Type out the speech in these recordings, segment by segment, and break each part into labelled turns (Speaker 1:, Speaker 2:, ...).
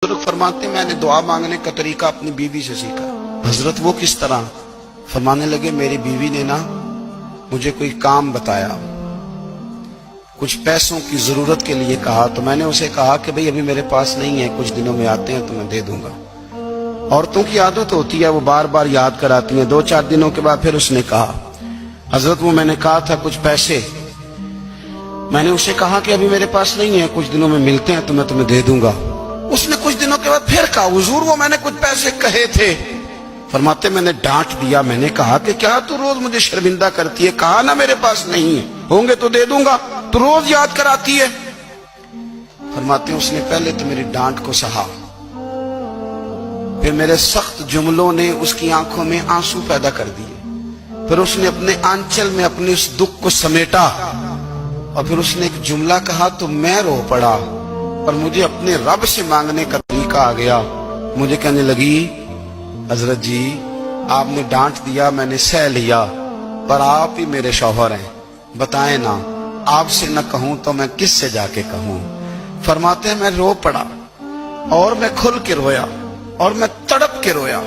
Speaker 1: بزرگ فرماتے میں نے دعا مانگنے کا طریقہ اپنی بیوی سے سیکھا۔ حضرت وہ کس طرح؟ فرمانے لگے میری بیوی نے نا مجھے کوئی کام بتایا، کچھ پیسوں کی ضرورت کے لیے کہا، تو میں نے اسے کہا کہ بھئی ابھی میرے پاس نہیں ہے، کچھ دنوں میں آتے ہیں تو میں دے دوں گا۔ عورتوں کی عادت ہوتی ہے وہ بار بار یاد کراتی ہیں۔ 2-4 دنوں کے بعد پھر اس نے کہا حضرت وہ میں نے کہا تھا کچھ پیسے، میں نے اسے کہا کہ ابھی میرے پاس نہیں ہے، کچھ دنوں میں ملتے ہیں تو میں تمہیں دے دوں گا۔ اس نے کچھ دنوں کے بعد پھر کہا حضور وہ میں نے کچھ پیسے کہے تھے۔ فرماتے میں نے ڈانٹ دیا، میں نے کہا کہ کیا تو روز مجھے شرمندہ کرتی ہے، کہا نا میرے پاس نہیں ہے، ہوں گے تو دے دوں گا، تو روز یاد کراتی ہے۔ فرماتے ہیں اس نے پہلے تو میری ڈانٹ کو سہا، پھر میرے سخت جملوں نے اس کی آنکھوں میں آنسو پیدا کر دیے، پھر اس نے اپنے آنچل میں اپنے اس دکھ کو سمیٹا، اور پھر اس نے ایک جملہ کہا تو میں رو پڑا، اور مجھے اپنے رب سے مانگنے کا طریقہ آ گیا۔ مجھے کہنے لگی حضرت جی آپ نے ڈانٹ دیا، میں نے سہ لیا، پر آپ ہی میرے شوہر ہیں، بتائیں نا آپ سے نہ کہوں تو میں کس سے جا کے کہوں۔ فرماتے ہیں میں رو پڑا، اور میں کھل کے رویا، اور میں تڑپ کے رویا،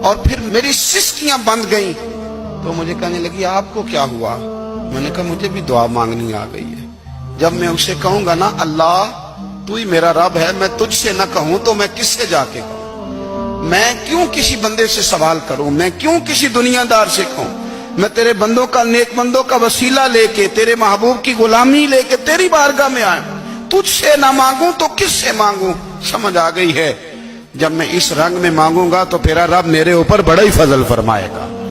Speaker 1: اور پھر میری سسکیاں بند گئیں۔ تو مجھے کہنے لگی آپ کو کیا ہوا؟ میں نے کہا مجھے بھی دعا مانگنی آ گئی ہے، جب میں اسے کہوں گا نا اللہ تو ہی میرا رب ہے، میں تجھ سے نہ کہوں تو میں کس سے جا کے کہوں؟ میں کیوں کسی بندے سے سوال کروں؟ میں کیوں کسی دنیا دار سے کہوں؟ میں تیرے بندوں کا، نیک بندوں کا وسیلہ لے کے، تیرے محبوب کی غلامی لے کے تیری بارگاہ میں آیا، تجھ سے نہ مانگوں تو کس سے مانگوں؟ سمجھ آ گئی ہے جب میں اس رنگ میں مانگوں گا تو پھر رب میرے اوپر بڑا ہی فضل فرمائے گا۔